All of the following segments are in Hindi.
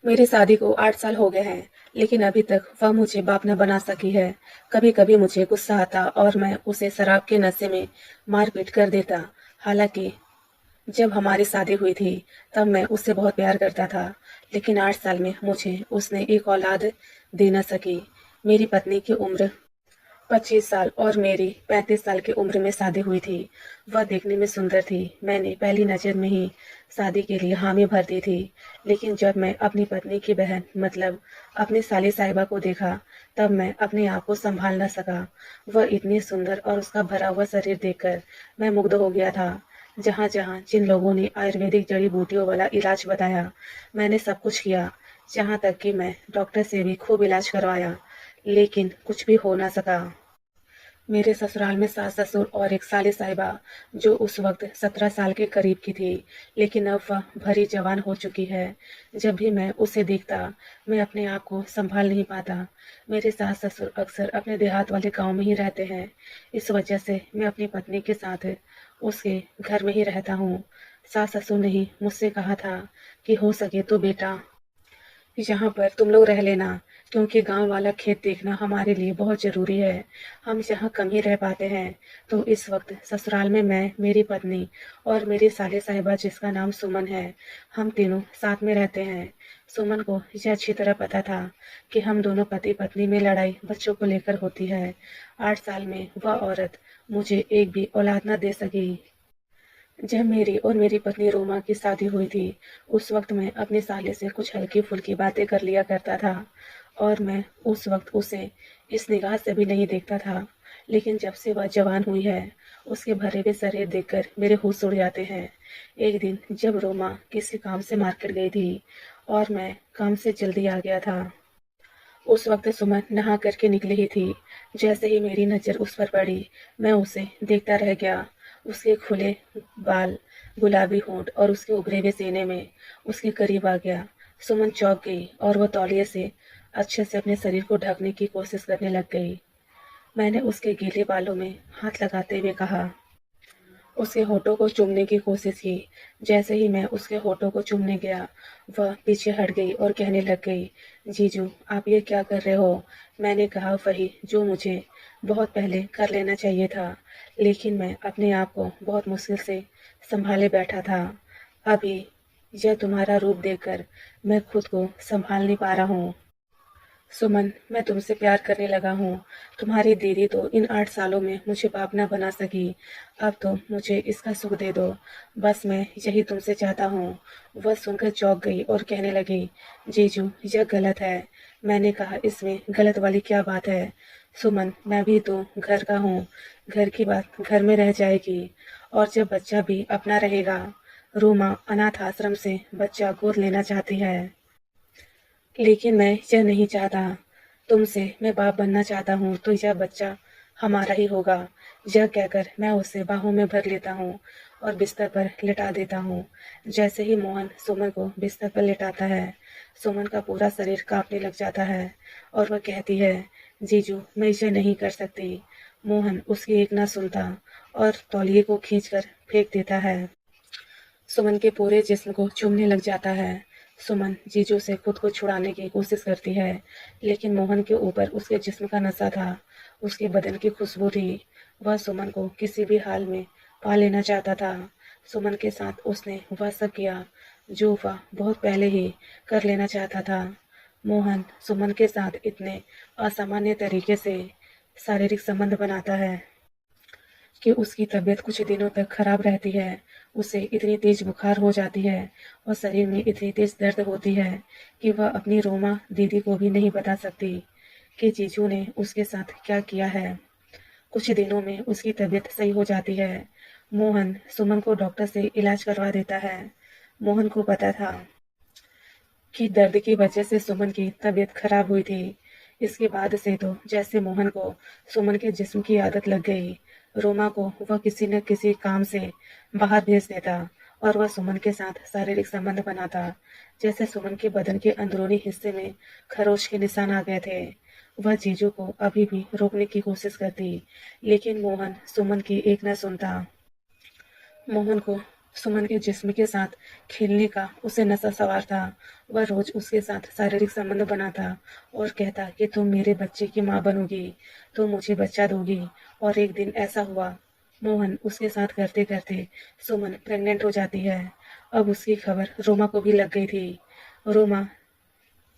मेरी शादी को 8 साल हो गए हैं, लेकिन अभी तक वह मुझे बाप न बना सकी है। कभी-कभी मुझे गुस्सा आता और मैं उसे शराब के नशे में मार-पीट कर देता। हालाँकि जब हमारी शादी हुई थी, तब मैं उससे बहुत प्यार करता था, लेकिन 8 साल में मुझे उसने एक औलाद दे न सकी। मेरी पत्नी की उम्र 25 साल और मेरी 35 साल की उम्र में शादी हुई थी। वह देखने में सुंदर थी। मैंने पहली नज़र में ही शादी के लिए हामी भर दी थी। लेकिन जब मैं अपनी पत्नी की बहन मतलब अपनी साली साहिबा को देखा, तब मैं अपने आप को संभाल न सका। वह इतनी सुंदर और उसका भरा हुआ शरीर देखकर मैं मुग्ध हो गया था। जहाँ-जहाँ जिन लोगों ने आयुर्वेदिक जड़ी-बूटियों वाला इलाज बताया, मैंने सब कुछ किया। यहाँ तक कि मैं डॉक्टर से भी खूब इलाज करवाया, लेकिन कुछ भी हो ना सका। मेरे ससुराल में सास-ससुर और एक साली साहिबा, जो उस वक्त 17 साल के करीब की थी, लेकिन अब वह भरी जवान हो चुकी है। जब भी मैं उसे देखता, मैं अपने आप को संभाल नहीं पाता। मेरे सास-ससुर अक्सर अपने देहात वाले गांव में ही रहते हैं। इस वजह से मैं अपनी पत्नी के साथ उसके घर में ही रहता हूँ। सास-ससुर ने ही मुझसे कहा था कि हो सके तो बेटा यहाँ पर तुम लोग रह लेना, क्योंकि गांव वाला खेत देखना हमारे लिए बहुत ज़रूरी है। हम यहाँ कम ही रह पाते हैं। तो इस वक्त ससुराल में मैं, मेरी पत्नी और मेरी साले साहिबा जिसका नाम सुमन है, हम तीनों साथ में रहते हैं। सुमन को यह अच्छी तरह पता था कि हम दोनों पति पत्नी में लड़ाई बच्चों को लेकर होती है। 8 साल में वह औरत मुझे एक भी औलाद न दे सकी। जब मेरी और मेरी पत्नी रोमा की शादी हुई थी, उस वक्त मैं अपने साले से कुछ हल्की-फुल्की बातें कर लिया करता था और मैं उस वक्त उसे इस निगाह से भी नहीं देखता था। लेकिन जब से वह जवान हुई है, उसके भरे हुए शरीर देखकर मेरे होश उड़ जाते हैं। एक दिन जब रोमा किसी काम से मार्केट गई थी और मैं काम से जल्दी आ गया था, उस वक्त सुमन नहा करके निकली ही थी। जैसे ही मेरी नज़र उस पर पड़ी, मैं उसे देखता रह गया। उसके खुले बाल, गुलाबी होंठ और उसके उभरे हुए सीने में उसके करीब आ गया। सुमन चौंक गई और वह तौलिए से अच्छे से अपने शरीर को ढकने की कोशिश करने लग गई। मैंने उसके गीले बालों में हाथ लगाते हुए कहा, उसके होठों को चूमने की कोशिश की। जैसे ही मैं उसके होठों को चूमने गया, वह पीछे हट गई और कहने लग गई, जीजू आप ये क्या कर रहे हो? मैंने कहा वही जो मुझे बहुत पहले कर लेना चाहिए था, लेकिन मैं अपने आप को बहुत मुश्किल से संभाले बैठा था। अभी यह तुम्हारा रूप देखकर मैं खुद को संभाल नहीं पा रहा हूँ। सुमन, मैं तुमसे प्यार करने लगा हूँ। तुम्हारी दीदी तो इन 8 सालों में मुझे बाप ना बना सकी। अब तो मुझे इसका सुख दे दो। बस मैं यही तुमसे चाहता हूँ। वह सुनकर चौंक गई और कहने लगी, जीजू यह गलत है। मैंने कहा इसमें गलत वाली क्या बात है? सुमन, मैं भी तो घर का हूँ। घर की बात घर में रह जाएगी और जब बच्चा भी अपना रहेगा। रूमा अनाथ आश्रम से बच्चा गोद लेना चाहती है, लेकिन मैं यह नहीं चाहता। तुमसे मैं बाप बनना चाहता हूँ तो यह बच्चा हमारा ही होगा। यह कहकर मैं उसे बाहों में भर लेता हूँ और बिस्तर पर लिटा देता हूँ। जैसे ही मोहन सुमन को बिस्तर पर लिटाता है, सुमन का पूरा शरीर कांपने लग जाता है और वह कहती है, जीजू मैं यह नहीं कर सकती। मोहन उसकी एक ना सुनता और तौलिए को खींचकर फेंक देता है। सुमन के पूरे जिस्म को चूमने लग जाता है। सुमन जीजू से खुद को छुड़ाने की कोशिश करती है, लेकिन मोहन के ऊपर उसके जिस्म का नशा था, उसके बदन की खुशबू थी। वह सुमन को किसी भी हाल में पा लेना चाहता था। सुमन के साथ उसने वह सब किया जो वह बहुत पहले ही कर लेना चाहता था। मोहन सुमन के साथ इतने असामान्य तरीके से शारीरिक संबंध बनाता है कि उसकी तबीयत कुछ दिनों तक खराब रहती है। उसे इतनी तेज बुखार हो जाती है और शरीर में इतनी तेज दर्द होती है कि वह अपनी रोमा दीदी को भी नहीं बता सकती कि जीजू ने उसके साथ क्या किया है। कुछ दिनों में उसकी तबीयत सही हो जाती है। मोहन सुमन को डॉक्टर से इलाज करवा देता है। मोहन को पता था कि दर्द की वजह से सुमन की तबीयत खराब हुई थी। इसके बाद से तो जैसे मोहन को सुमन के जिस्म की आदत लग गई। रोमा को वह किसी न किसी काम से बाहर भेज देता और वह सुमन के साथ शारीरिक संबंध बनाता। जैसे सुमन के बदन के अंदरूनी हिस्से में खरोच के निशान आ गए थे। वह जीजू को अभी भी रोकने की कोशिश करती, लेकिन मोहन सुमन की एक न सुनता। मोहन को सुमन के जिस्म के साथ खेलने का उसे नशा सवार था। वह रोज उसके साथ शारीरिक संबंध बनाता और कहता कि तुम मेरे बच्चे की माँ बनोगी, तुम मुझे बच्चा दोगी। और एक दिन ऐसा हुआ, मोहन उसके साथ करते करते सुमन प्रेग्नेंट हो जाती है। अब उसकी खबर रोमा को भी लग गई थी। रोमा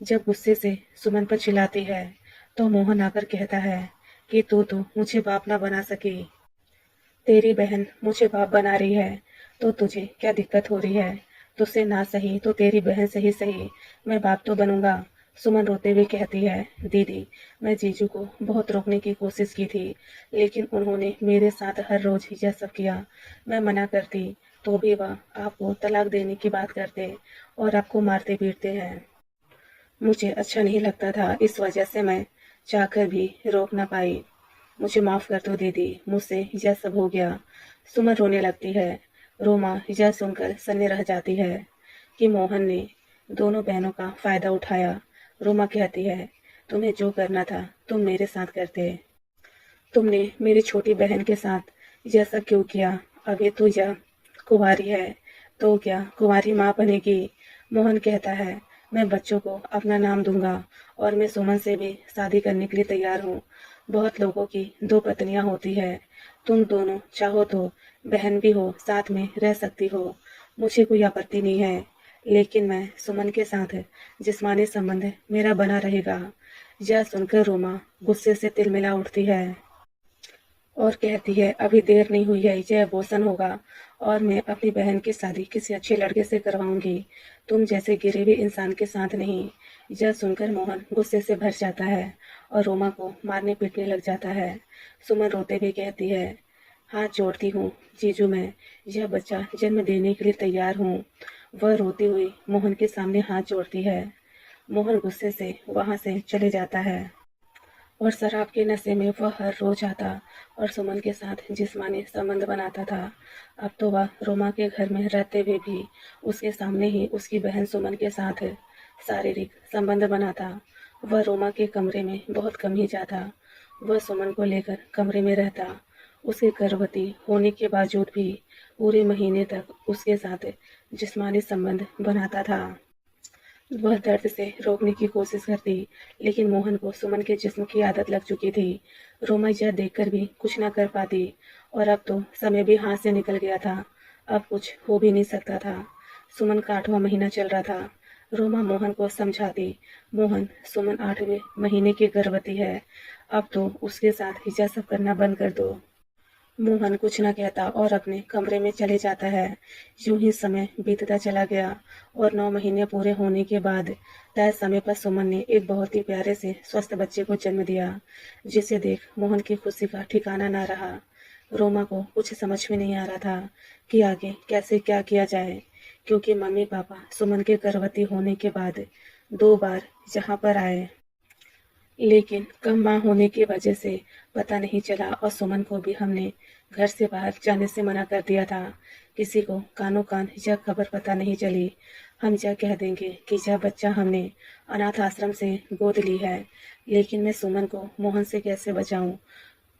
जब गुस्से से सुमन पर चिल्लाती है तो मोहन आकर कहता है कि तू तो मुझे बाप ना बना सकी, तेरी बहन मुझे बाप बना रही है, तो तुझे क्या दिक्कत हो रही है? तुझसे ना सही तो तेरी बहन से ही सही, मैं बाप तो बनूंगा। सुमन रोते हुए कहती है, दीदी, मैं जीजू को बहुत रोकने की कोशिश की थी, लेकिन उन्होंने मेरे साथ हर रोज यह सब किया। मैं मना करती तो भी वह आपको तलाक देने की बात करते और आपको मारते पीटते हैं। मुझे अच्छा नहीं लगता था, इस वजह से मैं चाहकर भी रोक ना पाई। मुझे माफ कर दो दीदी, मुझसे यह सब हो गया। सुमन रोने लगती है। रोमा यह सुनकर सन्ने रह जाती है कि मोहन ने दोनों बहनों का फायदा उठाया। रोमा कहती है, तुम्हें जो करना था तुम मेरे साथ करते, तुमने मेरी छोटी बहन के साथ यह सब क्यों किया? अभी तो यह कुंवारी है, तो क्या कुंवारी माँ बनेगी? मोहन कहता है, मैं बच्चों को अपना नाम दूंगा और मैं सुमन से भी शादी करने के लिए तैयार हूँ। बहुत लोगों की दो पत्नियां होती है, तुम दोनों चाहो तो बहन भी हो, साथ में रह सकती हो, मुझे कोई आपत्ति नहीं है। लेकिन मैं सुमन के साथ जिस्मानी संबंध मेरा बना रहेगा। यह सुनकर रोमा गुस्से से तिलमिला उठती है और कहती है, अभी देर नहीं हुई है, यह अबॉर्शन होगा और मैं अपनी बहन की शादी किसी अच्छे लड़के से करवाऊंगी, तुम जैसे गिरे हुए इंसान के साथ नहीं। यह सुनकर मोहन गुस्से से भर जाता है और रोमा को मारने पीटने लग जाता है। सुमन रोते हुए कहती है, हाथ जोड़ती हूँ जीजू, मैं यह बच्चा जन्म देने के लिए तैयार हूँ। वह रोती हुई मोहन के सामने हाथ जोड़ती है। मोहन गुस्से से वहां से चले जाता है और शराब के नशे में वह हर रोज आता और सुमन के साथ जिस्मानी संबंध बनाता था। अब तो वह रोमा के घर में रहते हुए भी उसके सामने ही उसकी बहन सुमन के साथ शारीरिक संबंध बनाता। वह रोमा के कमरे में बहुत कम ही जाता। वह सुमन को लेकर कमरे में रहता। उसके गर्भवती होने के बावजूद भी पूरे महीने तक उसके साथ जिस्मानी संबंध बनाता था। वह दर्द से रोकने की कोशिश करती, लेकिन मोहन को सुमन के जिस्म की आदत लग चुकी थी। रोमा यह देखकर भी कुछ न कर पाती और अब तो समय भी हाथ से निकल गया था। अब कुछ हो भी नहीं सकता था। सुमन का 8वां महीना चल रहा था। रोमा मोहन को समझाती, मोहन, सुमन 8वें महीने की गर्भवती है, अब तो उसके साथ यह सब करना बंद कर दो। मोहन कुछ न कहता और अपने कमरे में चले जाता है। यूं ही समय बीतता चला गया और 9 महीने पूरे होने के बाद तय समय पर सुमन ने एक बहुत ही प्यारे से स्वस्थ बच्चे को जन्म दिया, जिसे देख मोहन की खुशी का ठिकाना न रहा। रोमा को कुछ समझ में नहीं आ रहा था कि आगे कैसे क्या किया जाए, क्योंकि मम्मी पापा सुमन के गर्भवती होने के बाद 2 बार यहाँ पर आए, लेकिन कम माँ होने की वजह से पता नहीं चला और सुमन को भी हमने घर से बाहर जाने से मना कर दिया था। किसी को कानो कान यह खबर पता नहीं चली। हम यह कह देंगे कि यह बच्चा हमने अनाथ आश्रम से गोद ली है, लेकिन मैं सुमन को मोहन से कैसे बचाऊं?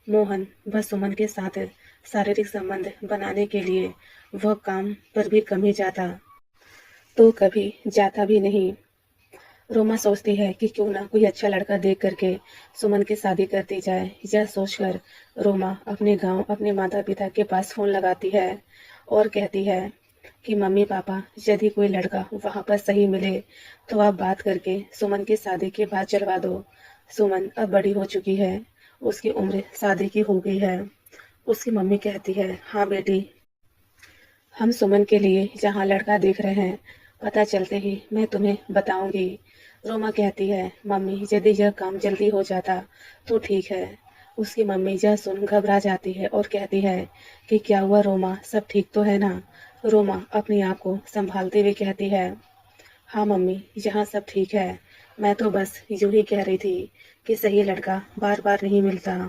मोहन बस सुमन के साथ शारीरिक संबंध बनाने के लिए वह काम पर भी कम ही जाता, तो कभी जाता भी नहीं। रोमा सोचती है कि क्यों ना कोई अच्छा लड़का देख करके सुमन की शादी कर दी जाए। यह सोचकर रोमा अपने गांव अपने माता पिता के पास फोन लगाती है और कहती है कि मम्मी पापा, यदि कोई लड़का वहां पर सही मिले तो आप बात करके सुमन की शादी के बाद चलवा दो। सुमन अब बड़ी हो चुकी है, उसकी उम्र शादी की हो गई है। उसकी मम्मी कहती है, हाँ बेटी, हम सुमन के लिए जहाँ लड़का देख रहे हैं, पता चलते ही मैं तुम्हें बताऊंगी। रोमा कहती है, मम्मी, यदि यह काम जल्दी हो जाता तो ठीक है। उसकी मम्मी यह सुन घबरा जाती है और कहती है कि क्या हुआ रोमा, सब ठीक तो है ना? रोमा अपने आप को संभालते हुए कहती है, हाँ मम्मी, यहाँ सब ठीक है। मैं तो बस यूं ही कह रही थी कि सही लड़का बार बार नहीं मिलता,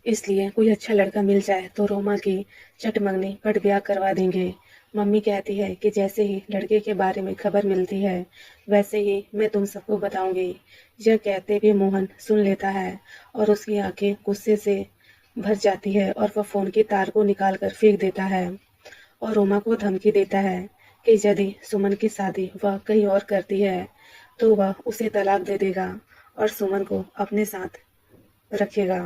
इसलिए कोई अच्छा लड़का मिल जाए तो रोमा की चटमंगनी पट ब्याह करवा देंगे। मम्मी कहती है कि जैसे ही लड़के के बारे में खबर मिलती है वैसे ही मैं तुम सबको बताऊंगी। यह कहते हुए मोहन सुन लेता है और उसकी आंखें गुस्से से भर जाती है और वह फोन की तार को निकाल कर फेंक देता है और रोमा को धमकी देता है कि यदि सुमन की शादी वह कहीं और करती है तो वह उसे तलाक दे देगा और सुमन को अपने साथ रखेगा।